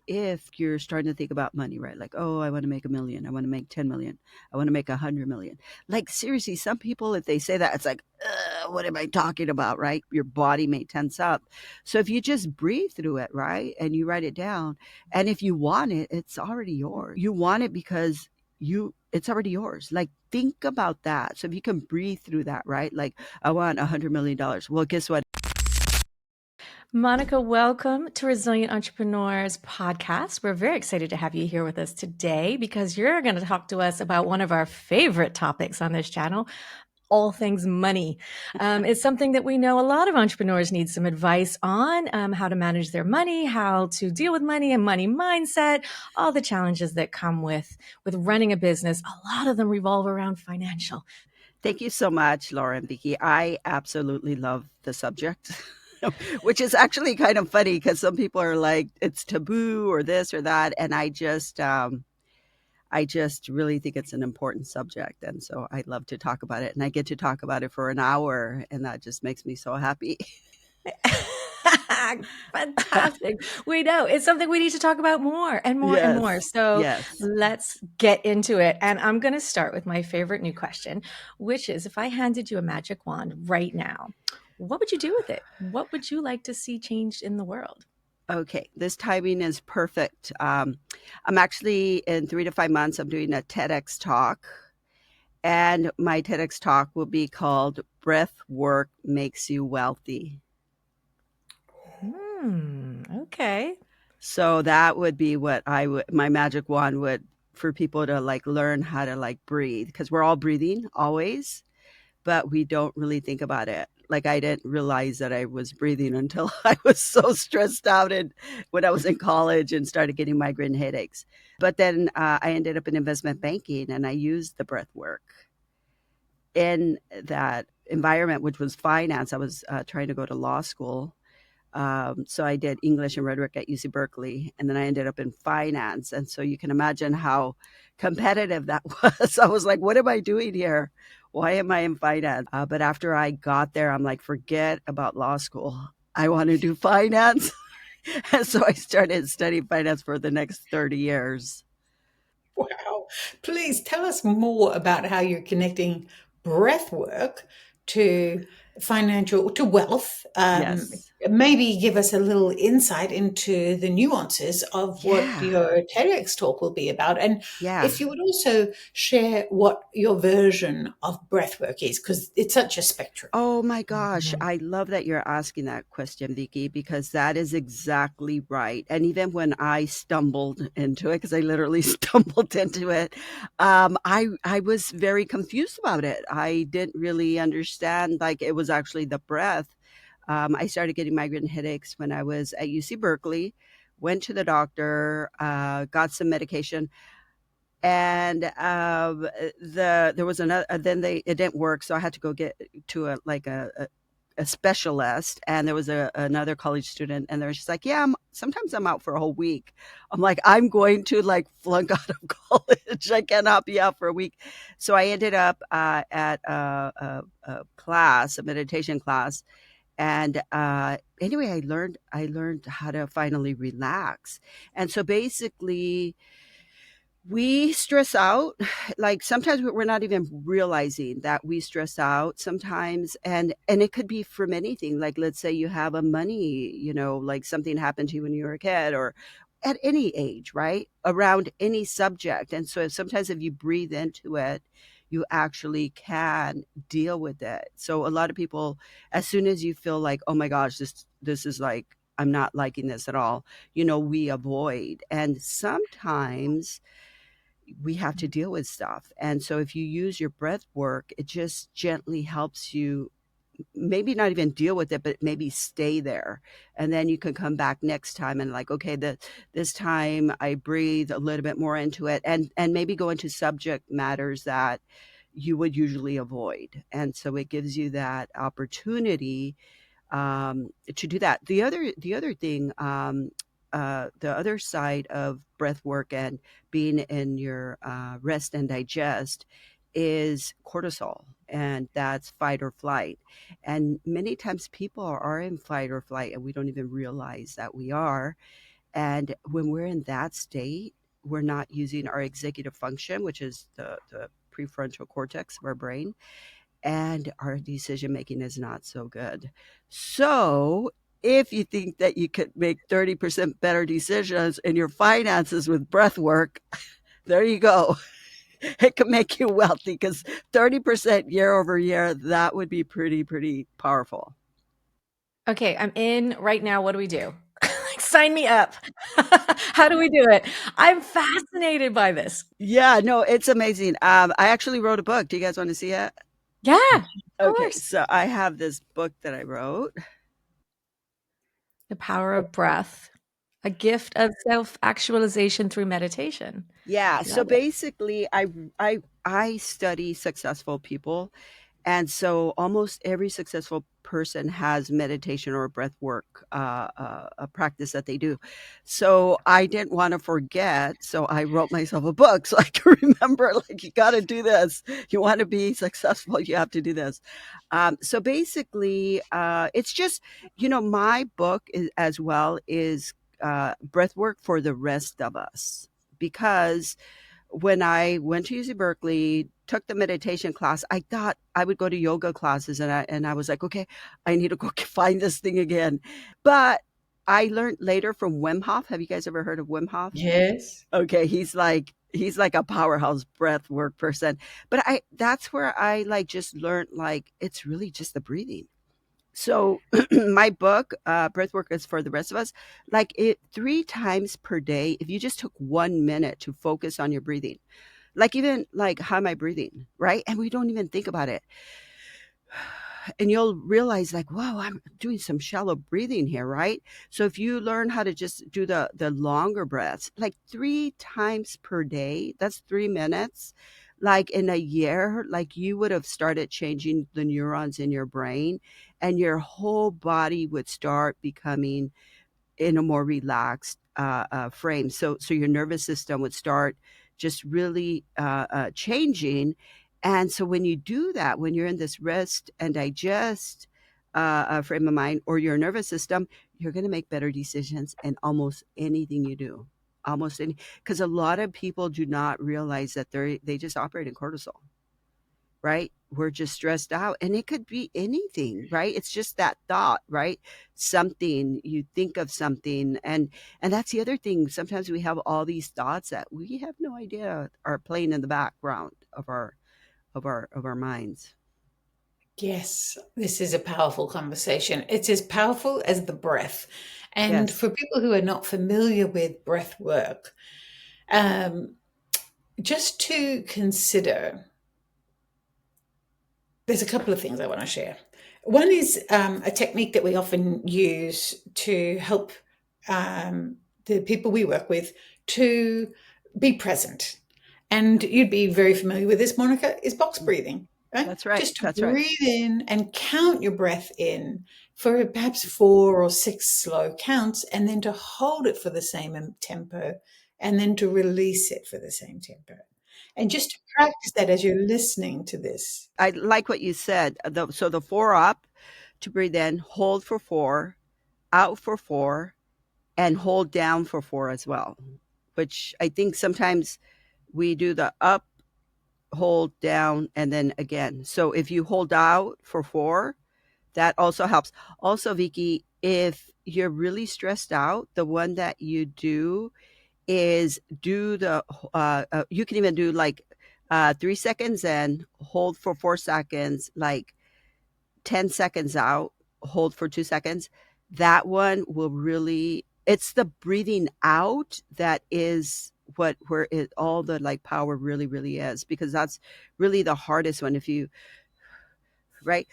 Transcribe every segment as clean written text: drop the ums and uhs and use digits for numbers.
if you're starting to think about money, right? Like, oh, I want to make 1 million. I want to make 10 million. I want to make 100 million. Like, seriously, some people, if they say that, it's like, what am I talking about, right? Your body may tense up. So if you just breathe through it, right? And you write it down, and if you want it, it's already yours. You want it because it's already yours. Like, think about that. So if you can breathe through that, right? Like, I want $100 million. Well, guess what? Monica, welcome to Resilient Entrepreneurs podcast. We're very excited to have you here with us today because you're going to talk to us about one of our favorite topics on this channel, all things money. It's something that we know a lot of entrepreneurs need some advice on, how to manage their money, how to deal with money and money mindset, all the challenges that come with running a business. A lot of them revolve around financial. Thank you so much, Laura and Vicky. I absolutely love the subject, which is actually kind of funny because some people are like, it's taboo or this or that. And I just really think it's an important subject. And so I love to talk about it. And I get to talk about it for an hour. And that just makes me so happy. Fantastic. We know it's something we need to talk about more and more and more. Yes. So Yes. let's get into it. And I'm going to start with my favorite new question, which is if I handed you a magic wand right now, what would you do with it? What would you like to see changed in the world? Okay. This timing is perfect. I'm actually in 3 to 5 months, I'm doing a TEDx talk. And my TEDx talk will be called Breath Work Makes You Wealthy. Okay. So that would be what my magic wand would, for people to like learn how to like breathe, because we're all breathing always, but we don't really think about it. Like, I didn't realize that I was breathing until I was so stressed out and when I was in college and started getting migraine headaches. But then I ended up in investment banking and I used the breath work in that environment, which was finance. I was trying to go to law school. So I did English and rhetoric at UC Berkeley, and then I ended up in finance. And so you can imagine how competitive that was. I was like, what am I doing here? Why am I in finance? But after I got there, I'm like, forget about law school. I want to do finance. And so I started studying finance for the next 30 years. Wow. Please tell us more about how you're connecting breath work to to wealth. Yes. Maybe give us a little insight into the nuances of what Yeah. your TEDx talk will be about. And Yeah. if you would also share what your version of breath work is, because it's such a spectrum. Oh my gosh, I love that you're asking that question, Vicky, because that is exactly right. And even when I stumbled into it, because I literally stumbled into it, I was very confused about it. I didn't really understand, like, it was actually the breath. I started getting migraine headaches when I was at UC Berkeley, went to the doctor, got some medication, and there was another, then they it didn't work, so I had to go get to a specialist. And there was another college student, and they're just like, yeah, sometimes I'm out for a whole week. I'm like, I'm going to like flunk out of college. I cannot be out for a week. So I ended up at a class, a meditation class. And anyway, I learned how to finally relax. And so basically, we stress out. Like, sometimes we're not even realizing that we stress out sometimes. And it could be from anything. Like, let's say you have a money, like something happened to you when you were a kid, or at any age, right? Around any subject. And so sometimes if you breathe into it, you actually can deal with it. So a lot of people, as soon as you feel like, oh my gosh, this is like, I'm not liking this at all, we avoid. And sometimes we have to deal with stuff. And so if you use your breath work, it just gently helps you maybe not even deal with it, but maybe stay there. And then you can come back next time and like, okay, this time I breathe a little bit more into it, and maybe go into subject matters that you would usually avoid. And so it gives you that opportunity to do that. The other thing, the other side of breath work and being in your rest and digest is cortisol, and that's fight or flight. And many times people are in fight or flight, and we don't even realize that we are. And when we're in that state, we're not using our executive function, which is the prefrontal cortex of our brain, and our decision making is not so good. So, if you think that you could make 30% better decisions in your finances with breath work, there you go. It can make you wealthy because 30% year over year, that would be pretty powerful. Okay, I'm in right now. What do we do? Like, sign me up. How do we do it? I'm fascinated by this. Yeah, no, it's amazing. I actually wrote a book. Do you guys want to see it? Yeah, of Okay, course. so I have this book that I wrote. The power of breath, a gift of self actualization through meditation. Yeah, so Love it. basically I study successful people. And so almost every successful person has meditation or breath work, a practice that they do. So I didn't want to forget. So I wrote myself a book so I can remember, like, you got to do this. You want to be successful, you have to do this. So basically, it's just, my book is, as well is breath work for the rest of us. Because when I went to UC Berkeley, took the meditation class, I thought I would go to yoga classes, and I was like, okay, I need to go find this thing again. But I learned later from Wim Hof. Have you guys ever heard of Wim Hof? Yes. Okay, he's like a powerhouse breath work person. But I that's where I like just learned like it's really just the breathing. So my book, Breathwork is for the rest of us. Like it 3 times per day, if you just took 1 minute to focus on your breathing, like even like how am I breathing, right? And we don't even think about it. And you'll realize like, wow, I'm doing some shallow breathing here, right? So if you learn how to just do the longer breaths, like 3 times per day, that's 3 minutes. Like in a year, like you would have started changing the neurons in your brain, and your whole body would start becoming in a more relaxed frame. So your nervous system would start just really changing. And so when you do that, when you're in this rest and digest frame of mind or your nervous system, you're going to make better decisions in almost anything you do. Almost any, because a lot of people do not realize that they just operate in cortisol, right? We're just stressed out, and it could be anything, right? It's just that thought, right? Something you think of something, and that's the other thing. Sometimes we have all these thoughts that we have no idea are playing in the background of our minds. Yes, this is a powerful conversation. It's as powerful as the breath. And Yes. for people who are not familiar with breath work, um, just to consider, there's a couple of things I want to share. One is a technique that we often use to help the people we work with to be present. And you'd be very familiar with this, Monica, is box breathing, right? That's right. Just to That's right. breathe in and count your breath in for perhaps 4 or 6 slow counts, and then to hold it for the same tempo, and then to release it for the same tempo. And just to practice that as you're listening to this. I like what you said. So the four up to breathe in, hold for four, out for four, and hold down for four as well. Which I think sometimes we do the up, hold down, and then again. So if you hold out for four, that also helps. Also, Vicky, if you're really stressed out, the one that you do is do you can even do like 3 seconds and hold for 4 seconds, like 10 seconds out, hold for 2 seconds. That one will really, it's the breathing out that is where it all the like power really is, because that's really the hardest one. If you, right?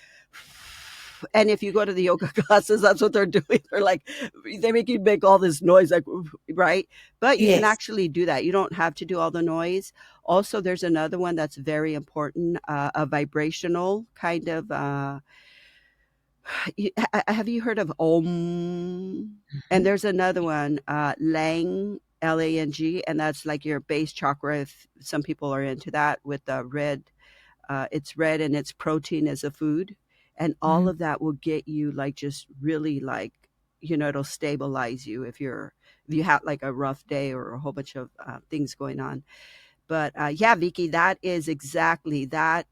And if you go to the yoga classes, that's what they're doing. They're like, they make you make all this noise, like, right? But you can Yes. actually do that. You don't have to do all the noise. Also, there's another one that's very important, a vibrational kind of. Have you heard of Om? And there's another one, Lang, Lang, and that's like your base chakra. If some people are into that, with the red, it's red and it's protein as a food, and all Mhm. of that will get you like just really like, it'll stabilize you if you're if you had like a rough day or a whole bunch of things going on. But yeah, Vicky, that is exactly that.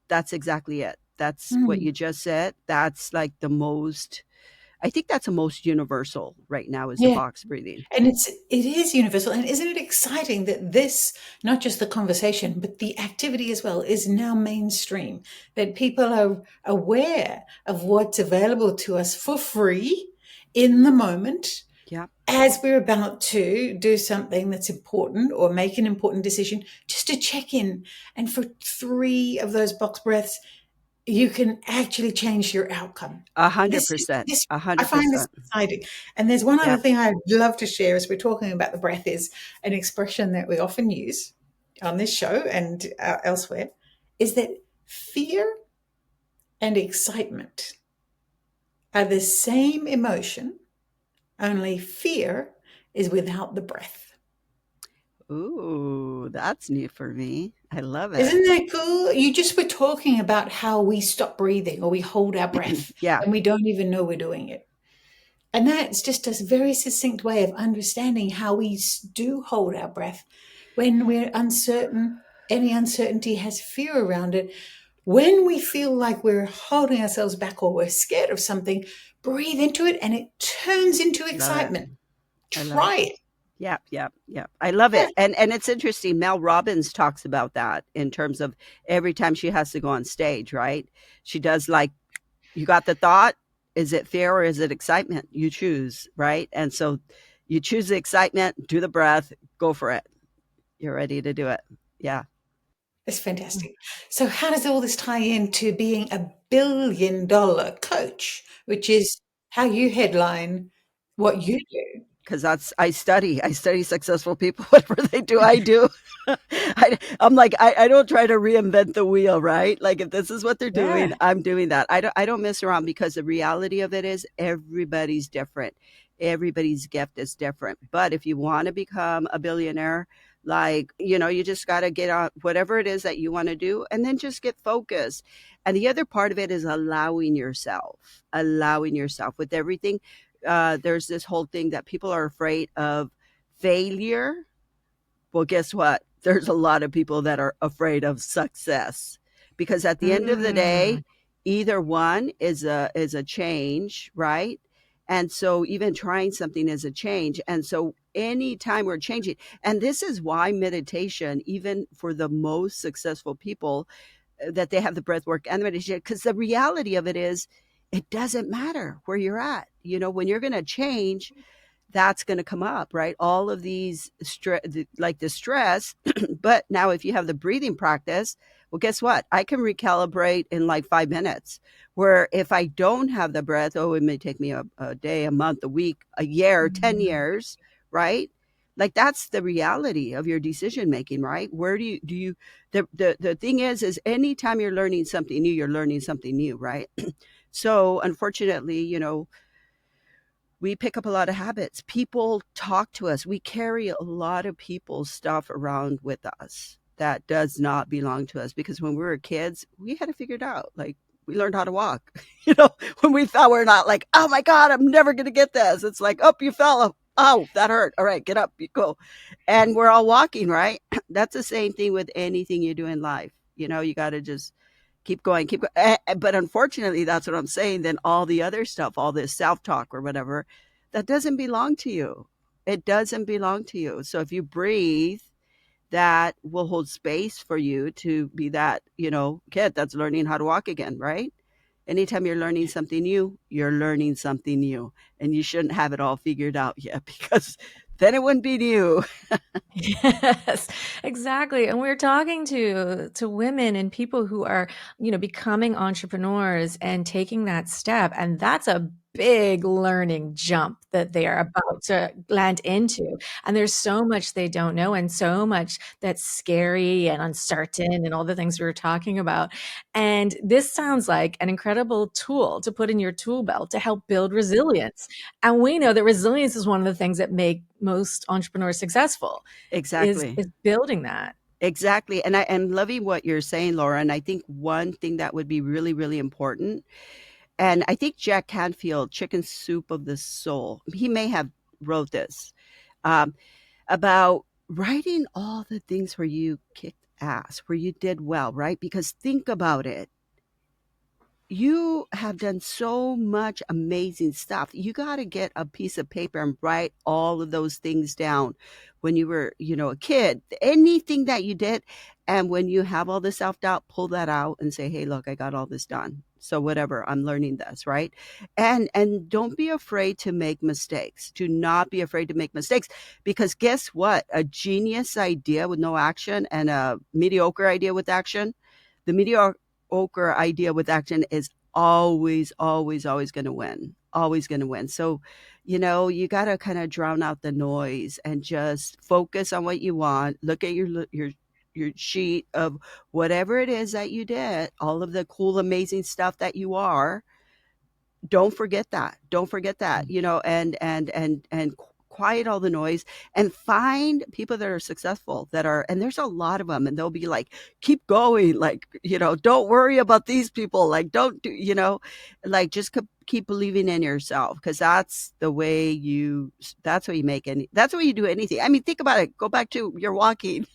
That's exactly it. That's what Mm. you just said. That's like the most. I think that's the most universal right now is the Yeah. box breathing. And it is universal. And isn't it exciting that this, not just the conversation, but the activity as well, is now mainstream, that people are aware of what's available to us for free in the moment Yeah, as we're about to do something that's important or make an important decision, just to check in. And for three of those box breaths, you can actually change your outcome. a hundred This is percent, this a I hundred find this percent. exciting. And there's one other Yeah. thing I'd love to share as we're talking about the breath is an expression that we often use on this show and elsewhere is that fear and excitement are the same emotion, only fear is without the breath. Ooh, that's new for me. I love it. Isn't that cool? You just were talking about how we stop breathing or we hold our breath Yeah, and we don't even know we're doing it. And that's just a very succinct way of understanding how we do hold our breath when we're uncertain. Any uncertainty has fear around it. When we feel like we're holding ourselves back or we're scared of something, breathe into it and it turns into love it. excitement. I love it. Try it. Yeah, yeah, yeah. I love Yeah. it. And it's interesting. Mel Robbins talks about that in terms of every time she has to go on stage, right? She does like, you got the thought, is it fear or is it excitement? You choose, right? And so you choose the excitement, do the breath, go for it. You're ready to do it. Yeah. It's fantastic. So, how does all this tie into being a $1 billion coach, which is how you headline what you do? Because that's I study successful people. Whatever they do, I do. I'm like I don't try to reinvent the wheel, right? Like if this is what they're doing, Yeah. I'm doing that. I don't mess around because the reality of it is everybody's different. Everybody's gift is different. But if you want to become a billionaire, like you just got to get on whatever it is that you want to do, and then just get focused. And the other part of it is allowing yourself with everything. There's this whole thing that people are afraid of failure. Well, guess what? There's a lot of people that are afraid of success because at the end of the Mm. day, either one is a change, right? And so even trying something is a change. And so anytime we're changing, and this is why meditation, even for the most successful people, that they have the breath work and the meditation, because the reality of it is it doesn't matter where you're at. When you're going to change, that's going to come up, right? All of these like the stress. But now if you have the breathing practice, well, guess what? I can recalibrate in like 5 minutes. Where if I don't have the breath, oh, it may take me a day, a month, a week, a year, 10 Mm. years, right? Like that's the reality of your decision making, right? Where do you the thing is anytime you're learning something new, you're learning something new, right? So unfortunately, we pick up a lot of habits. People talk to us. We carry a lot of people's stuff around with us that does not belong to us because when we were kids, we had to figure it out. Like we learned how to walk. When we fell, we're not like, oh my God, I'm never going to get this. It's like, oh, you fell. Oh, that hurt. All right, get up, you go. And we're all walking, right? That's the same thing with anything you do in life. You got to just keep going, keep going. But unfortunately, that's what I'm saying. Then all the other stuff, all this self talk or whatever, that doesn't belong to you. It doesn't belong to you. So if you breathe, that will hold space for you to be that, kid that's learning how to walk again, right? Anytime you're learning something new, you're learning something new. And you shouldn't have it all figured out yet because then it wouldn't be new. Yes, exactly. And we're talking to women and people who are, becoming entrepreneurs and taking that step. And that's a big learning jump that they are about to land into. And there's so much they don't know and so much that's scary and uncertain and all the things we were talking about. And this sounds like an incredible tool to put in your tool belt to help build resilience. And we know that resilience is one of the things that make most entrepreneurs successful is Exactly. is building that. Exactly. And I am loving what you're saying, Laura. And I think one thing that would be really, really important. And I think Jack Canfield, Chicken Soup of the Soul, he may have wrote this um, about writing all the things where you kicked ass, where you did well, right? Because think about it, you have done so much amazing stuff. You got to get a piece of paper and write all of those things down when you were, a kid, anything that you did. And when you have all the self doubt, pull that out and say, hey, look, I got all this done. So whatever, I'm learning this, right? And don't be afraid to make mistakes. Do not be afraid to make mistakes because guess what? A genius idea with no action and a mediocre idea with action, the mediocre idea with action is always, always, always going to win. Always going to win. So, you got to kind of drown out the noise and just focus on what you want. Look at your sheet of whatever it is that you did, all of the cool, amazing stuff that you are. Don't forget that. Don't forget that. And quiet all the noise and find people that are successful that are, and there's a lot of them, and they'll be like, keep going, like, don't worry about these people, like, don't do, like, just keep believing in yourself, because that's how you make any, that's how you do anything. I mean, think about it, go back to your walking.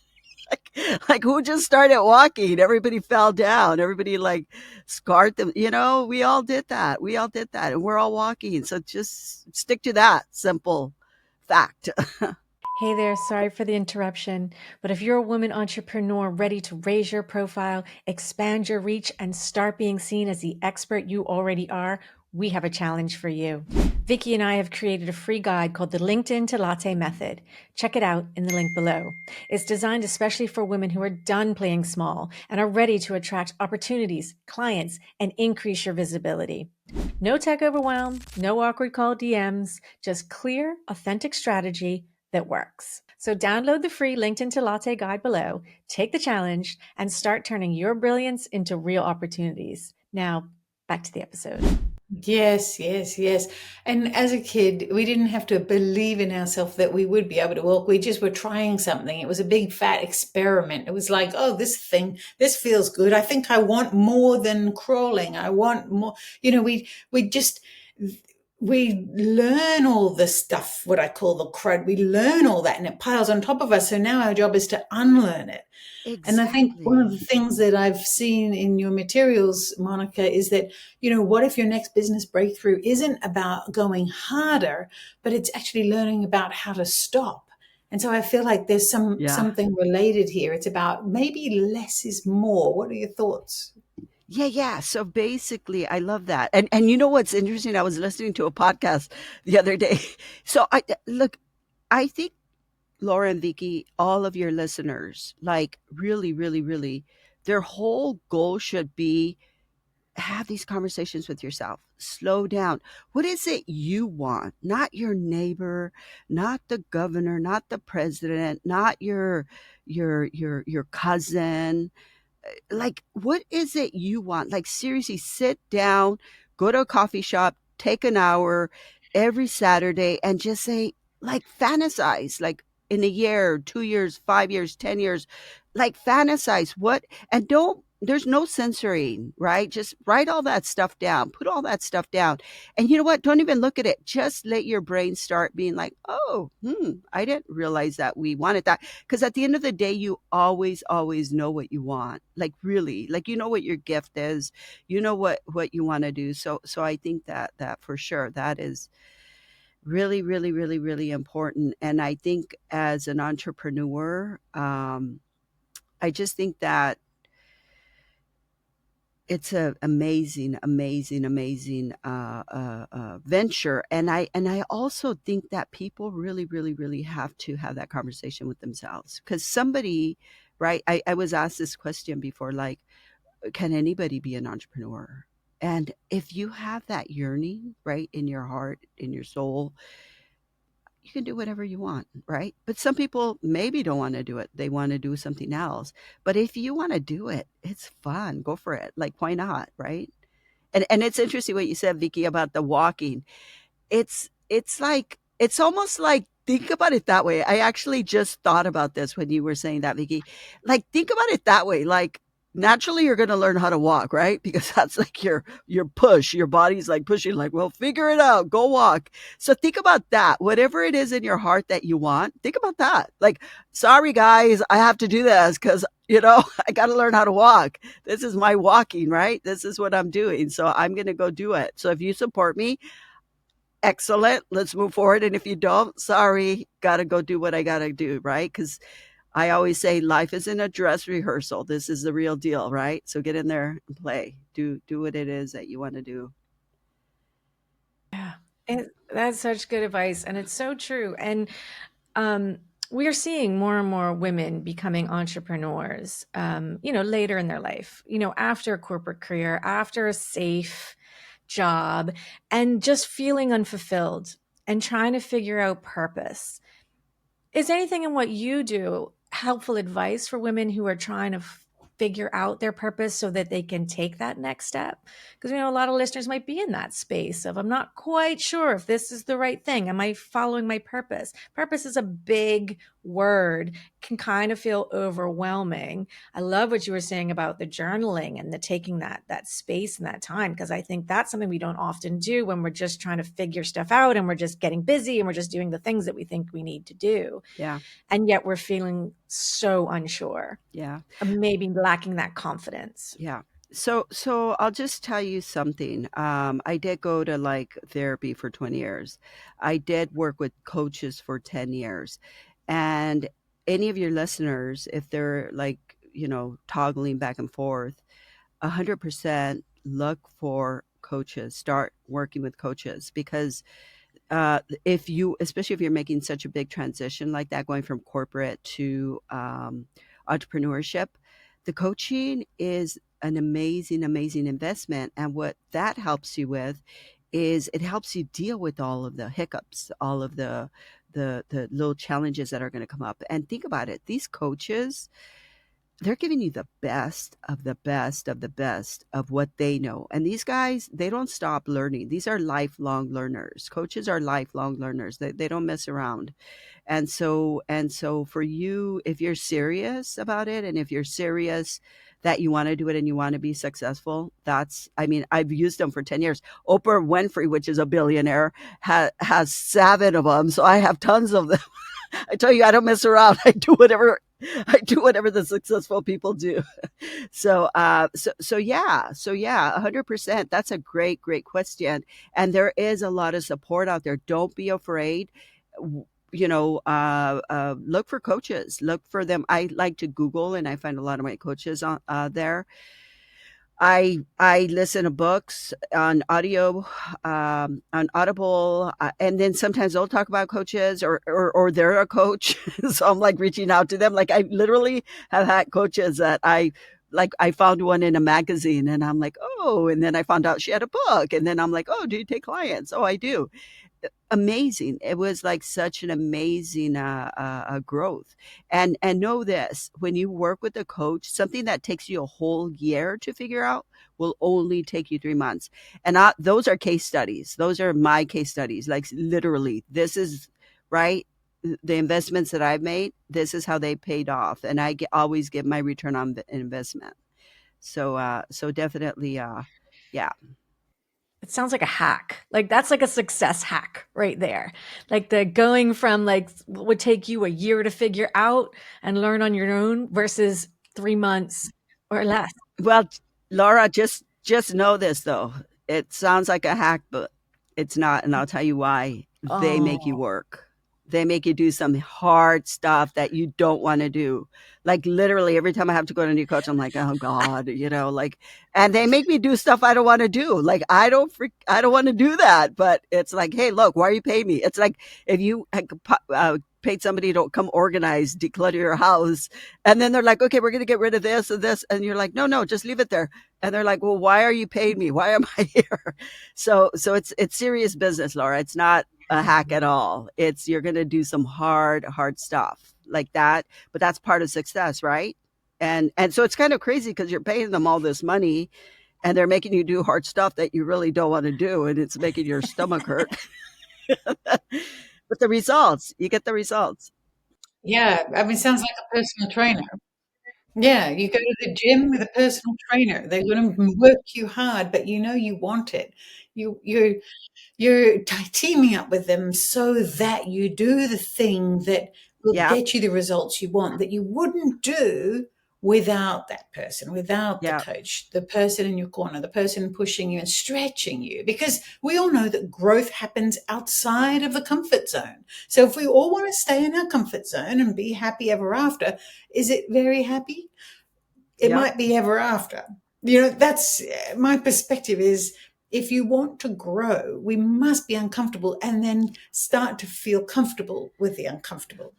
Like who just started walking? Everybody fell down. Everybody like scarred them. We all did that. We all did that. And we're all walking. So just stick to that simple fact. Hey there, sorry for the interruption, but if you're a woman entrepreneur ready to raise your profile, expand your reach, and start being seen as the expert you already are, we have a challenge for you. Vicky and I have created a free guide called the LinkedIn to Latte Method. Check it out in the link below. It's designed especially for women who are done playing small and are ready to attract opportunities, clients, and increase your visibility. No tech overwhelm, no awkward call DMs, just clear, authentic strategy that works. So download the free LinkedIn to Latte guide below, take the challenge, and start turning your brilliance into real opportunities. Now, back to the episode. Yes, yes, yes. And as a kid, we didn't have to believe in ourselves that we would be able to walk. We just were trying something. It was a big fat experiment. It was like, oh, this feels good. I think I want more than crawling. I want more. We just we learn all the stuff, what I call the crud. We learn all that and it piles on top of us. So now our job is to unlearn it. And I think one of the Exactly. things that I've seen in your materials, Monica, is that, what if your next business breakthrough isn't about going harder, but it's actually learning about how to stop. And so I feel like there's Yeah. something related here. It's about maybe less is more. What are your thoughts? Yeah, yeah. So basically, I love that. And you know what's interesting? I was listening to a podcast the other day. So I look, I think Laura and Vicky, all of your listeners, like really, really, really, their whole goal should be have these conversations with yourself. Slow down. What is it you want? Not your neighbor, not the governor, not the president, not your cousin, like what is it you want? Like seriously, sit down, go to a coffee shop, take an hour every Saturday and just say, like, fantasize, like, in a year, 2 years, 5 years, 10 years, like fantasize what, and don't, there's no censoring, right? Just write all that stuff down, put all that stuff down, and you know what, don't even look at it, just let your brain start being like, oh, I didn't realize that we wanted that, because at the end of the day, you always, always know what you want. Like really, like you know what your gift is, you know what you want to do. So I think that for sure that is really, really, really, really important. And I think as an entrepreneur, I just think that it's a amazing, amazing, amazing venture, and I also think that people really, really, really have to have that conversation with themselves because somebody, right? I was asked this question before, like, can anybody be an entrepreneur? And if you have that yearning, right, in your heart, in your soul, you can do whatever you want, right? But some people maybe don't want to do it. They want to do something else. But if you want to do it, it's fun. Go for it. Like why not, right? And it's interesting what you said, Vicky, about the walking. It's like it's almost like think about it that way. I actually just thought about this when you were saying that, Vicky. Like think about it that way. Like naturally you're going to learn how to walk, right? Because that's like your push. Your body's like pushing, like, well, figure it out, go walk. So think about that. Whatever it is in your heart that you want, think about that. Like, sorry guys, I have to do this because I got to learn how to walk. This is my walking, right? This is what I'm doing. So I'm going to go do it. So if you support me, excellent. Let's move forward. And if you don't, sorry, got to go do what I got to do, right? Because I always say life isn't a dress rehearsal. This is the real deal, right? So get in there and play. Do what it is that you want to do. Yeah. And that's such good advice, and it's so true. And um, we are seeing more and more women becoming entrepreneurs, later in their life, after a corporate career, after a safe job, and just feeling unfulfilled and trying to figure out purpose. Is anything in what you do helpful advice for women who are trying to figure out their purpose so that they can take that next step? Because a lot of listeners might be in that space of, I'm not quite sure if this is the right thing. Am I following my purpose? Purpose is a big word, can kind of feel overwhelming. I love what you were saying about the journaling and the taking that space and that time, because I think that's something we don't often do when we're just trying to figure stuff out and we're just getting busy and we're just doing the things that we think we need to do. Yeah. And yet we're feeling so unsure, Yeah. maybe lacking that confidence. Yeah. So I'll just tell you something. I did go to like therapy for 20 years. I did work with coaches for 10 years. And any of your listeners, if they're like, toggling back and forth, 100% look for coaches, start working with coaches because if you, especially if you're making such a big transition like that, going from corporate to entrepreneurship, the coaching is an amazing, amazing investment. And what that helps you with is it helps you deal with all of the hiccups, all of the little challenges that are going to come up. And think about it, these coaches, they're giving you the best of the best of the best of what they know. And these guys, they don't stop learning. These are lifelong learners. Coaches are lifelong learners. They don't mess around. And so for you, if you're serious about it and if you're serious that you want to do it and you want to be successful, I mean, I've used them for 10 years. Oprah Winfrey, which is a billionaire, has 7 of them. So I have tons of them. I tell you, I don't mess around. I do whatever the successful people do. So yeah, 100%. That's a great, great question. And there is a lot of support out there. Don't be afraid. Look for coaches. Look for them. I like to Google, and I find a lot of my coaches there. I listen to books on audio, on Audible, and then sometimes they'll talk about coaches or they're a coach. So I'm like reaching out to them. Like I literally have had coaches that I found one in a magazine and I'm like, oh, and then I found out she had a book. And then I'm like, oh, do you take clients? Oh, I do. Amazing. It was like such an amazing growth. And know this: when you work with a coach, something that takes you a whole year to figure out will only take you 3 months. And those are case studies. Those are my case studies. Like literally, this is right. The investments that I've made, this is how they paid off, and always get my return on the investment. So definitely, yeah. It sounds like a hack. Like that's like a success hack right there. Like the going from like what would take you a year to figure out and learn on your own versus 3 months or less. Well, Laura, just know this though. It sounds like a hack, but it's not, and I'll tell you why. They make you Oh, work. They make you do some hard stuff that you don't want to do. Like literally every time I have to go to a new coach, I'm like, oh God, like, and they make me do stuff I don't want to do. Like I don't want to do that. But it's like, hey, look, why are you paying me? It's like if you paid somebody to come organize, declutter your house, and then they're like, okay, we're going to get rid of this and this, and you're like, no, no, just leave it there. And they're like, well, why are you paying me? Why am I here? So it's serious business, Laura. It's not a hack at all. It's you're going to do some hard stuff like that, but that's part of success, right? And so it's kind of crazy because you're paying them all this money and they're making you do hard stuff that you really don't want to do, and it's making your stomach hurt. But you get the results. Yeah, I mean, sounds like a personal trainer. Yeah, you go to the gym with a personal trainer. They're going to work you hard, but you know you want it. You you're teaming up with them so that you do the thing that will Yeah, get you the results you want that you wouldn't do without that person, without the yeah, coach, the person in your corner, the person pushing you and stretching you. Because we all know that growth happens outside of the comfort zone. So if we all want to stay in our comfort zone and be happy ever after, is it very happy? It yep. might be ever after. You know, that's my perspective is if you want to grow, we must be uncomfortable and then start to feel comfortable with the uncomfortable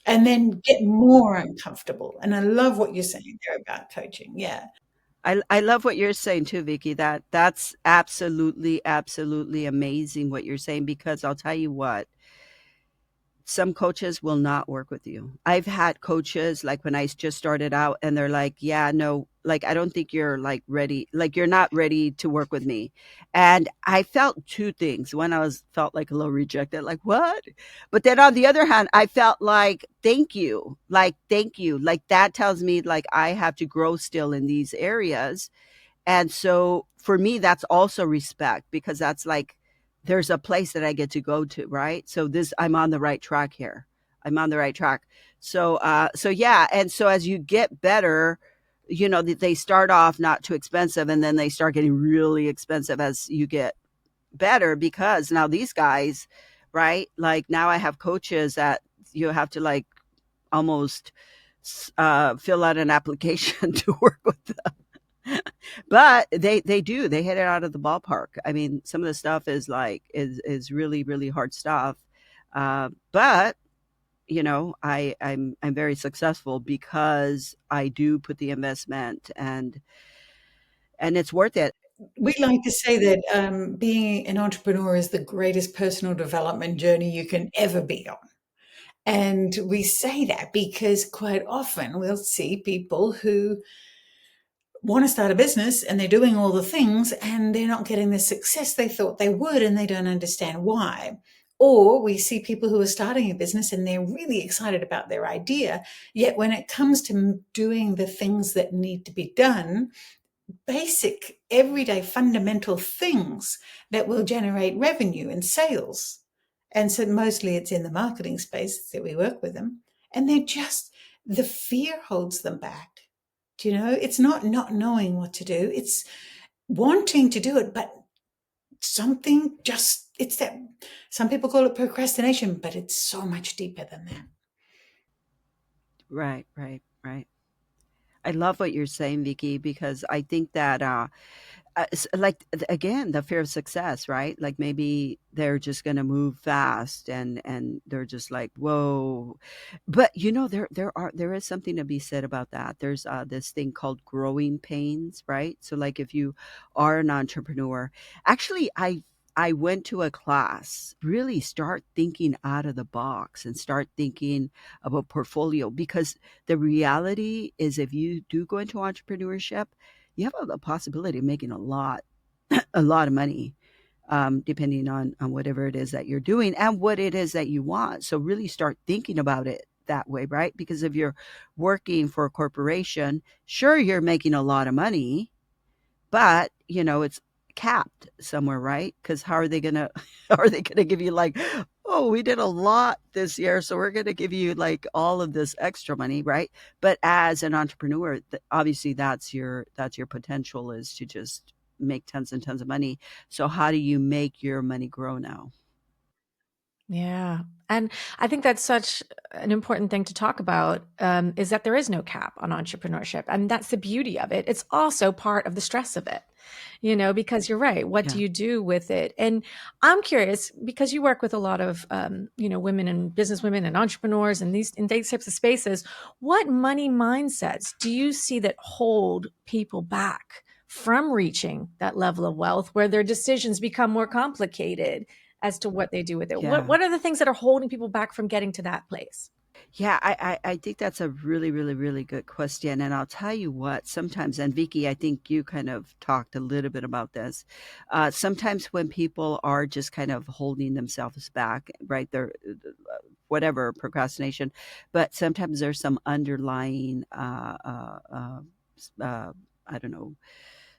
and then get more uncomfortable. And I love what you're saying there about coaching. Yeah. I love what you're saying too, Vicky. That's absolutely, absolutely amazing what you're saying because I'll tell you what, some coaches will not work with you. I've had coaches like when I just started out and they're like, "Yeah, no, like I don't think you're like ready. Like you're not ready to work with me." And I felt two things. One, I was felt like a little rejected, like, "What?" But then on the other hand, I felt like, "Thank you." Like, "Thank you." Like that tells me like I have to grow still in these areas, and so for me, that's also respect because that's like there's a place that I get to go to, right? So this I'm on the right track here. I'm on the right track. So yeah, and so as you get better, they start off not too expensive and then they start getting really expensive as you get better because now these guys, right? Like now I have coaches that you have to like almost fill out an application to work with but they hit it out of the ballpark. I mean, some of the stuff is like is really really hard stuff, but I'm very successful because I do put the investment and it's worth it. We like to say that being an entrepreneur is the greatest personal development journey you can ever be on. And we say that because quite often we'll see people who want to start a business and they're doing all the things and they're not getting the success they thought they would and they don't understand why. Or we see people who are starting a business and they're really excited about their idea. Yet when it comes to doing the things that need to be done, basic, everyday, fundamental things that will generate revenue and sales. And so mostly it's in the marketing space that we work with them. And they're just, the fear holds them back. Do you know? It's not knowing what to do. It's wanting to do it, but something just, it's that, some people call it procrastination, but it's so much deeper than that. Right, right, right. I love what you're saying, Vicky, because I think that like again the fear of success, right? Like maybe they're just going to move fast and they're just like whoa, but there is something to be said about that. There's this thing called growing pains, right? So like if you are an entrepreneur, actually I went to a class, really start thinking out of the box and start thinking of a portfolio because the reality is if you do go into entrepreneurship, you have a possibility of making a lot of money, depending on whatever it is that you're doing and what it is that you want. So really start thinking about it that way, right? Because if you're working for a corporation, sure, you're making a lot of money, but it's capped somewhere, right? Because how are they gonna how are they gonna give you like, oh, we did a lot this year, so we're gonna give you like all of this extra money, right? But as an entrepreneur, obviously that's your potential is to just make tons and tons of money. So how do you make your money grow now? Yeah. And I think that's such an important thing to talk about is that there is no cap on entrepreneurship. And that's the beauty of it. It's also part of the stress of it, because you're right. What Yeah, do you do with it? And I'm curious because you work with a lot of, women and business women and entrepreneurs and these types of spaces. What money mindsets do you see that hold people back from reaching that level of wealth where their decisions become more complicated as to what they do with it? What yeah. what are the things that are holding people back from getting to that place? Yeah, I think that's a really, really, really good question. And I'll tell you what, sometimes, and Vicky, I think you kind of talked a little bit about this. Sometimes when people are just kind of holding themselves back, right? They're whatever procrastination, but sometimes there's some underlying, uh, I don't know,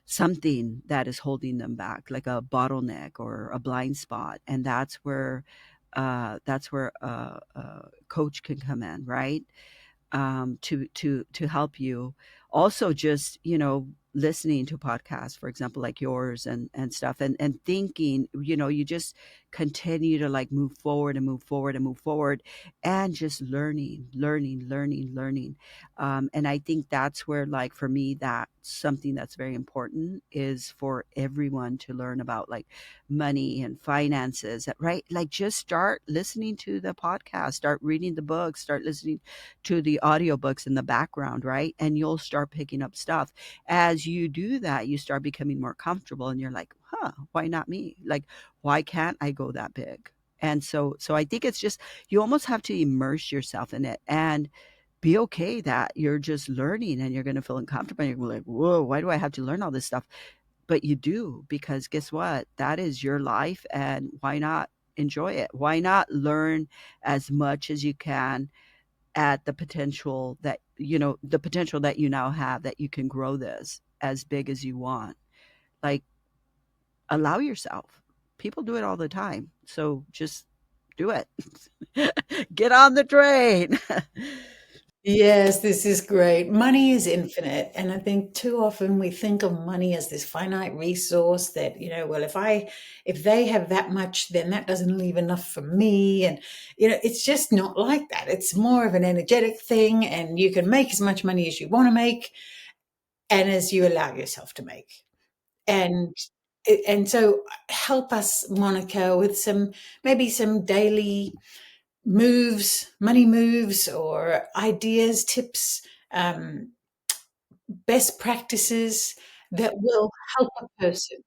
something that is holding them back, like a bottleneck or a blind spot, and that's where a coach can come in, right? To help you. Also, just listening to podcasts, for example, like yours and stuff, and thinking, you just continue to like move forward and move forward and move forward, and just learning. And I think that's where, like for me, that's something that's very important is for everyone to learn about like money and finances, right? Like just start listening to the podcast, start reading the books, start listening to the audiobooks in the background, right? And you'll start picking up stuff. As you do that, you start becoming more comfortable and you're like, huh, why not me? Like, why can't I go that big? And so I think it's just you almost have to immerse yourself in it and be okay that you're just learning and you're going to feel uncomfortable. And you're like, whoa, why do I have to learn all this stuff? But you do, because guess what? That is your life. And why not enjoy it? Why not learn as much as you can at the potential that you now have, that you can grow this as big as you want. Like, allow yourself. People do it all the time. So just do it. Get on the train. Yes, this is great. Money is infinite. And I think too often we think of money as this finite resource that, well, if they have that much, then that doesn't leave enough for me. And, it's just not like that. It's more of an energetic thing, and you can make as much money as you want to make and as you allow yourself to make. And so help us, Monica, with maybe some daily moves, money moves, or ideas, tips, um, best practices that will help a person.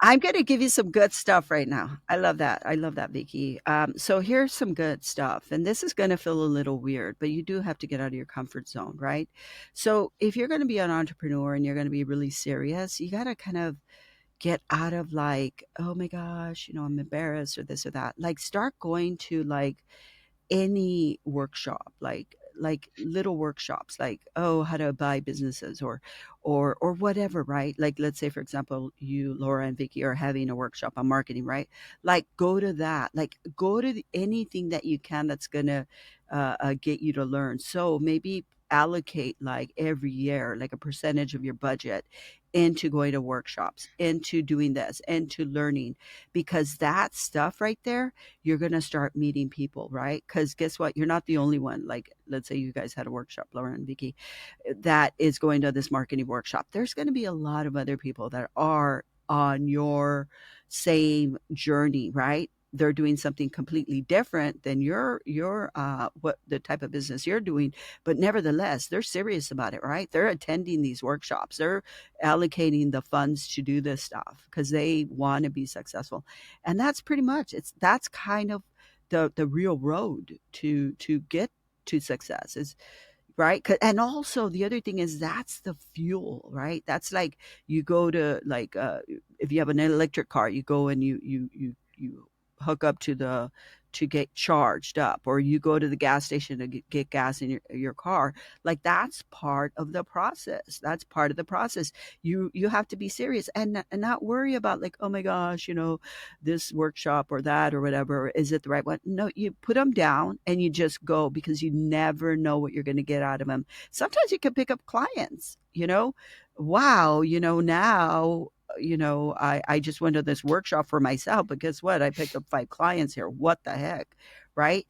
I'm going to give you some good stuff right now. I love that. I love that, Vicky. So here's some good stuff. And this is going to feel a little weird, but you do have to get out of your comfort zone, right? So if you're going to be an entrepreneur and you're going to be really serious, you got to kind of get out of like, oh my gosh, I'm embarrassed or this or that. Like start going to like any workshop, like little workshops, like, oh, how to buy businesses, or whatever, right? Like let's say for example, you, Laura, and Vicky are having a workshop on marketing, right? Like go to that, like go to anything that you can that's gonna get you to learn. So maybe allocate like every year like a percentage of your budget into going to workshops, into doing this, into learning, because that stuff right there, you're going to start meeting people, right? Because guess what? You're not the only one. Like, let's say you guys had a workshop, Laura and Vicky, that is going to this marketing workshop. There's going to be a lot of other people that are on your same journey, right? They're doing something completely different than your what the type of business you're doing, but nevertheless, they're serious about it, right? They're attending these workshops. They're allocating the funds to do this stuff because they want to be successful. And that's pretty much that's kind of the real road to get to success is right. And also the other thing is that's the fuel, right? That's like you go to like if you have an electric car, you go and you hook up to get charged up, or you go to the gas station to get gas in your car. Like that's part of the process. That's part of the process. You have to be serious and not worry about like, oh my gosh, this workshop or that or whatever, is it the right one? No, you put them down and you just go, because you never know what you're going to get out of them. Sometimes you can pick up clients, wow, now, I just went to this workshop for myself, but guess what? I picked up 5 clients here. What the heck? Right?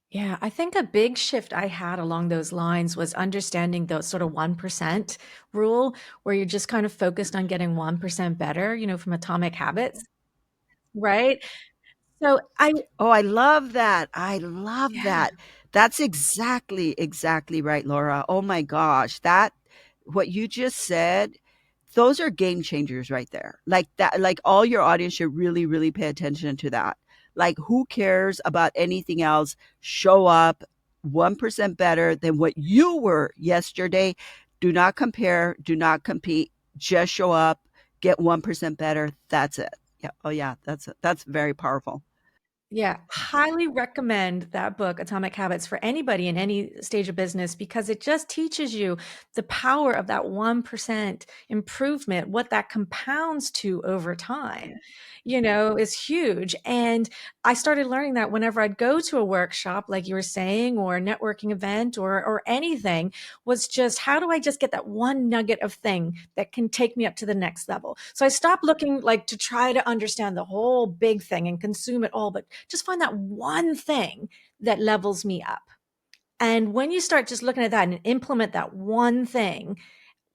Yeah, I think a big shift I had along those lines was understanding the sort of 1% rule, where you're just kind of focused on getting 1% better, from Atomic Habits, right? So Oh, I love that. I love yeah. that. That's exactly right, Laura. Oh my gosh. What you just said, those are game changers right there. Like that, like all your audience should really, really pay attention to that. Like, who cares about anything else? Show up, 1% better than what you were yesterday. Do not compare, do not compete, just show up, get 1% better. That's it. Yeah. Oh yeah, that's very powerful. Yeah, highly recommend that book, Atomic Habits, for anybody in any stage of business because it just teaches you the power of that 1% improvement, what that compounds to over time, is huge. And I started learning that whenever I'd go to a workshop, like you were saying, or a networking event or anything, was just how do I just get that one nugget of thing that can take me up to the next level? So I stopped looking like to try to understand the whole big thing and consume it all, but just find that one thing that levels me up. And when you start just looking at that and implement that one thing,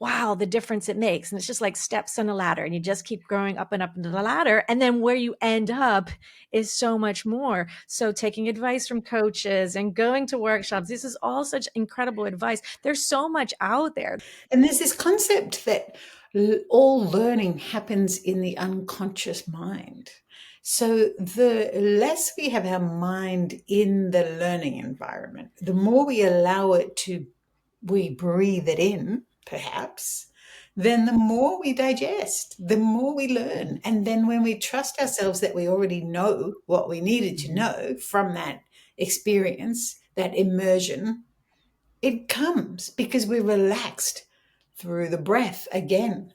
wow, the difference it makes. And it's just like steps on a ladder, and you just keep growing up and up into the ladder. And then where you end up is so much more. So taking advice from coaches and going to workshops, this is all such incredible advice. There's so much out there. And there's this concept that all learning happens in the unconscious mind. So the less we have our mind in the learning environment, the more we allow it to, we breathe it in, perhaps, then the more we digest, the more we learn. And then when we trust ourselves that we already know what we needed to Mhm. know from that experience, that immersion, it comes because we're relaxed through the breath again.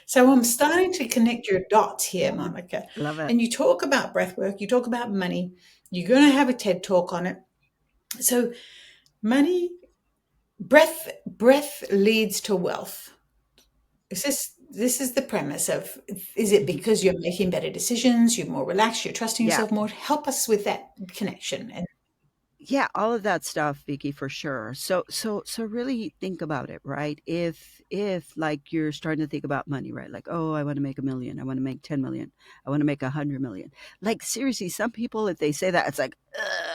So I'm starting to connect your dots here, Monica. Love it. And you talk about breath work, you talk about money, you're going to have a TED talk on it. So money, breath leads to wealth. This is the premise of, is it Mhm. because you're making better decisions, you're more relaxed, you're trusting Yeah. yourself more? Help us with that connection. And Yeah, all of that stuff, Vicky, for sure. So really think about it, right? If like you're starting to think about money, right? Like, oh, I want to make 1 million, I want to make 10 million, I want to make 100 million. Like seriously, some people, if they say that, it's like,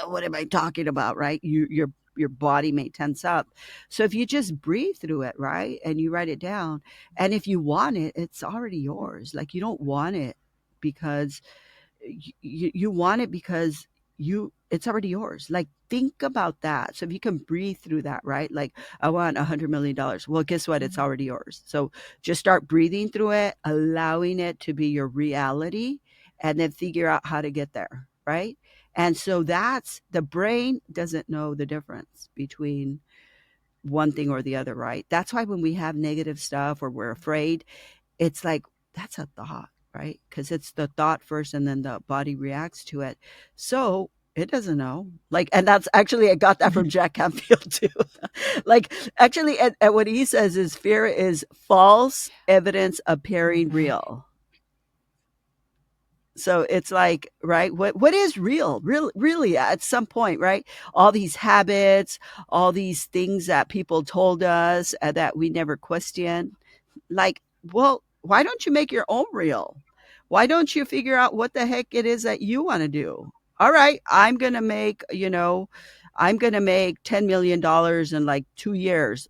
what am I talking about, right? Your body may tense up. So if you just breathe through it, right, and you write it down, and if you want it, it's already yours. Like you don't want it because you want it because you it's already yours. Like think about that. So if you can breathe through that, right? Like I want $100 million. Well, guess what? It's already yours. So just start breathing through it, allowing it to be your reality, and then figure out how to get there, right? And so that's the brain doesn't know the difference between one thing or the other, right? That's why when we have negative stuff or we're afraid, it's like, that's a thought, right? Because it's the thought first and then the body reacts to it. So it doesn't know. Like, and that's actually, I got that from Jack Canfield too. Like, actually, and what he says is fear is false evidence appearing real. So it's like, right, what is real? Really at some point, right? All these habits, all these things that people told us that we never questioned. Like, well, why don't you make your own real? Why don't you figure out what the heck it is that you want to do? All right, I'm going to make $10 million in like 2 years.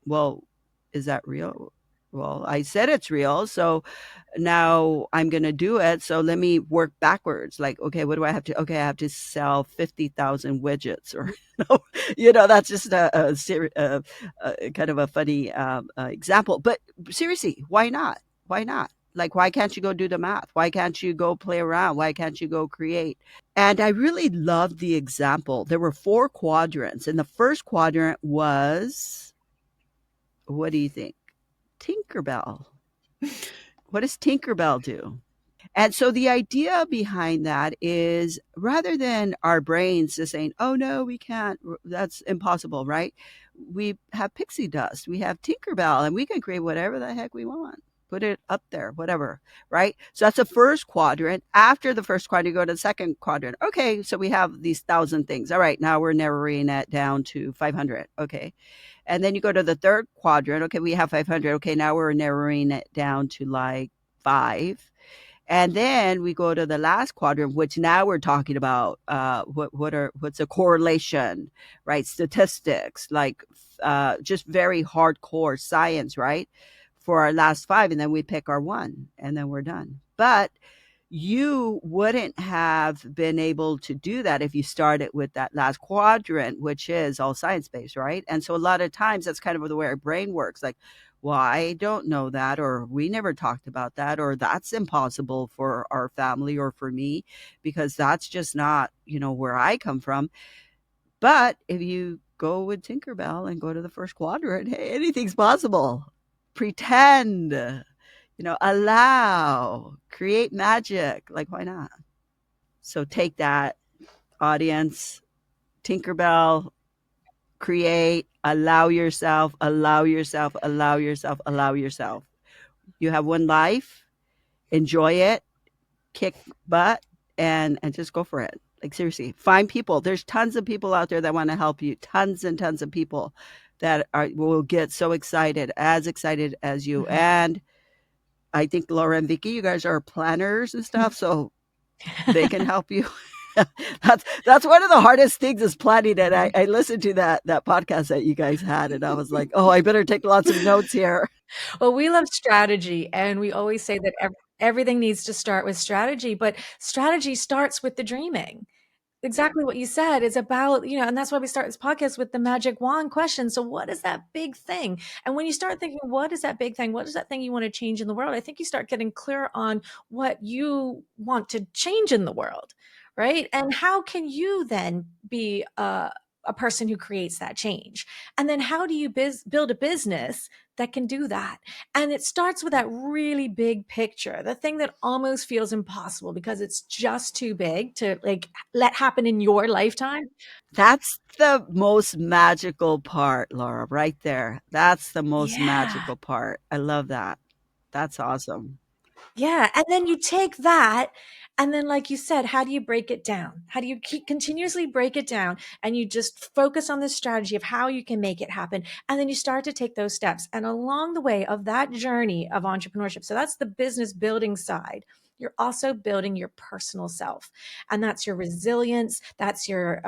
Well, is that real? Well, I said it's real, so now I'm going to do it. So let me work backwards. Like, okay, what do I have to? Okay, I have to sell 50,000 widgets, or that's just a kind of a funny example. But seriously, why not? Why not? Like, why can't you go do the math? Why can't you go play around? Why can't you go create? And I really loved the example. There were 4 quadrants, and the first quadrant was, what do you think? Tinkerbell. What does Tinkerbell do? And so the idea behind that is rather than our brains just saying, oh no, we can't, that's impossible, right? We have pixie dust, we have Tinkerbell, and we can create whatever the heck we want. Put it up there, whatever, right? So that's the first quadrant. After the first quadrant, you go to the second quadrant. Okay, so we have these 1,000 things. All right, now we're narrowing it down to 500. Okay. And then you go to the third quadrant. Okay, we have 500. Okay, now we're narrowing it down to like five. And then we go to the last quadrant, which now we're talking about what's a correlation, right? Statistics, like just very hardcore science, right? For our last five, and then we pick our one, and then we're done. But you wouldn't have been able to do that if you started with that last quadrant, which is all science based, right? And so a lot of times that's kind of the way our brain works. Like, well, I don't know that, or we never talked about that, or that's impossible for our family or for me because that's just not, where I come from. But if you go with Tinkerbell and go to the first quadrant, hey, anything's possible. Pretend, allow, create magic. Like, why not? So take that, audience, Tinkerbell, create, allow yourself, allow yourself, allow yourself, allow yourself. You have one life, enjoy it, kick butt, and just go for it. Like, seriously, find people. There's tons of people out there that want to help you. Tons and tons of people that will get so excited as you. Mhm. And I think Laura and Vicky, you guys are planners and stuff, so they can help you. That's one of the hardest things is planning. And I listened to that podcast that you guys had, and I was like, oh, I better take lots of notes here. Well, we love strategy, and we always say that everything needs to start with strategy, but strategy starts with the dreaming. Exactly what you said. It's about, and that's why we start this podcast with the magic wand question. So, what is that big thing? And when you start thinking, what is that big thing? What is that thing you want to change in the world? I think you start getting clear on what you want to change in the world, right? And how can you then be a person who creates that change? And then how do you build a business that can do that? And it starts with that really big picture, the thing that almost feels impossible because it's just too big to like let happen in your lifetime. That's the most magical part, Laura, right there. That's the most Yeah. magical part. I love that. That's awesome. Yeah, and then you take that, and then, like you said, how do you break it down? How do you keep continuously break it down? And you just focus on the strategy of how you can make it happen. And then you start to take those steps. And along the way of that journey of entrepreneurship, so that's the business building side. You're also building your personal self. And that's your resilience. That's your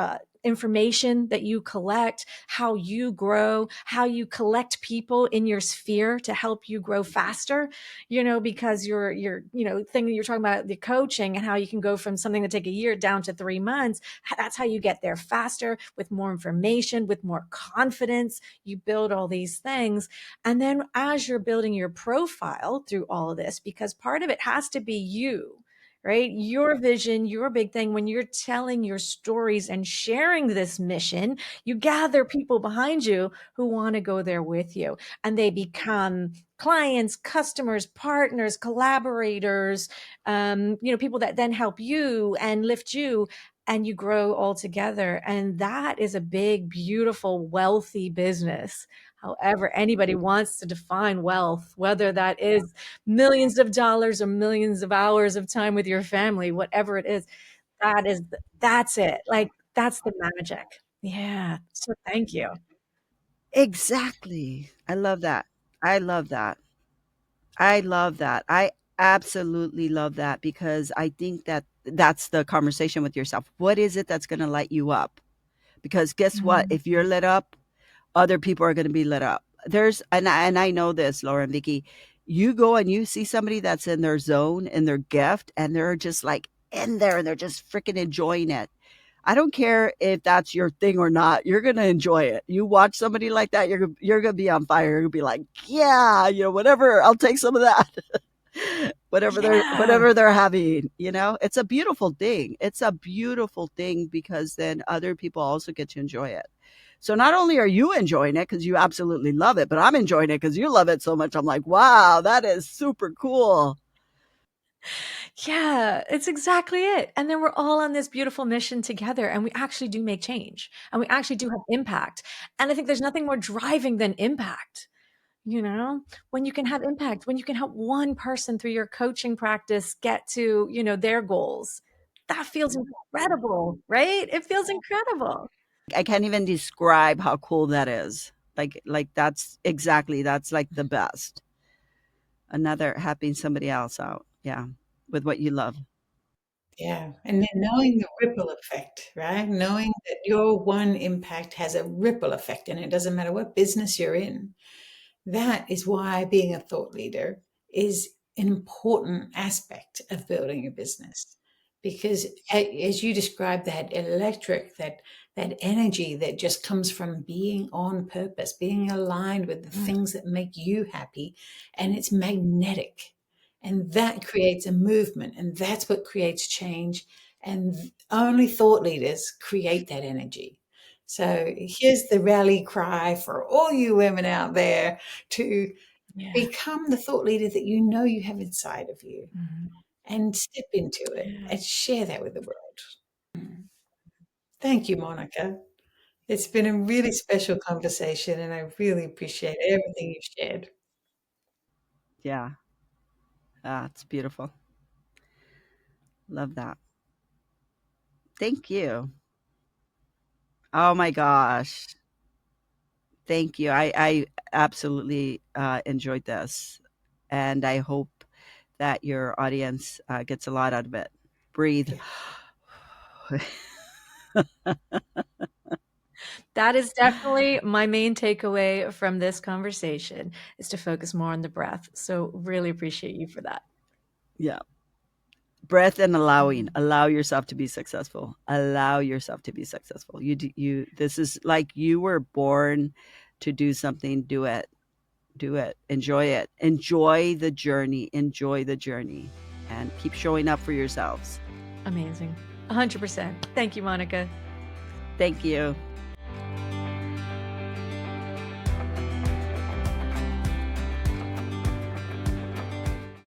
information that you collect, how you grow, how you collect people in your sphere to help you grow faster, because thing that you're talking about, the coaching and how you can go from something that take a year down to 3 months. That's how you get there faster with more information, with more confidence. You build all these things. And then as you're building your profile through all of this, because part of it has to be you, right? Your vision, your big thing. When you're telling your stories and sharing this mission, you gather people behind you who want to go there with you, and they become clients, customers, partners, collaborators, people that then help you and lift you, and you grow all together. And that is a big, beautiful, wealthy business. However, anybody wants to define wealth, whether that is millions of dollars or millions of hours of time with your family, whatever it is, that's it. Like, that's the magic. Yeah. So thank you. Exactly. I love that. I love that. I love that. I absolutely love that because I think that that's the conversation with yourself. What is it that's going to light you up? Because guess what? Mhm. If you're lit up, other people are going to be lit up. And I know this, Laura and Vicky. You go and you see somebody that's in their zone, in their gift, and they're just like in there and they're just freaking enjoying it. I don't care if that's your thing or not. You're gonna enjoy it. You watch somebody like that, you're gonna be on fire. You're gonna be like, yeah, whatever. I'll take some of that. Yeah. Whatever they're having. It's a beautiful thing. It's a beautiful thing because then other people also get to enjoy it. So not only are you enjoying it because you absolutely love it, but I'm enjoying it because you love it so much. I'm like, wow, that is super cool. Yeah, it's exactly it. And then we're all on this beautiful mission together, and we actually do make change, and we actually do have impact. And I think there's nothing more driving than impact, you know? When you can have impact, when you can help one person through your coaching practice get to, their goals. That feels incredible, right? It feels incredible. I can't even describe how cool that is. That's like the best. Another helping somebody else out. Yeah. With what you love. Yeah. And then knowing the ripple effect, right? Knowing that your one impact has a ripple effect, and it doesn't matter what business you're in. That is why being a thought leader is an important aspect of building a business, because as you described, that electric, that energy that just comes from being on purpose, being aligned with the things that make you happy, and it's magnetic, and that creates a movement, and that's what creates change, and only thought leaders create that energy. So here's the rally cry for all you women out there to Yeah. become the thought leader that you know you have inside of you, Mhm. and step into it Yeah. and share that with the world. Thank you, Monica. It's been a really special conversation, and I really appreciate everything you've shared. Yeah. It's beautiful. Love that. Thank you. Oh my gosh. Thank you. I absolutely enjoyed this. And I hope that your audience gets a lot out of it. Breathe. Yeah. That is definitely my main takeaway from this conversation is to focus more on the breath. So really appreciate you for that. Yeah. Breath and allowing. Mhm. Allow yourself to be successful. Allow yourself to be successful. This is like you were born to do something, do it. Do it. Enjoy it. Enjoy the journey. Enjoy the journey. And keep showing up for yourselves. Amazing. 100%. Thank you, Monica. Thank you.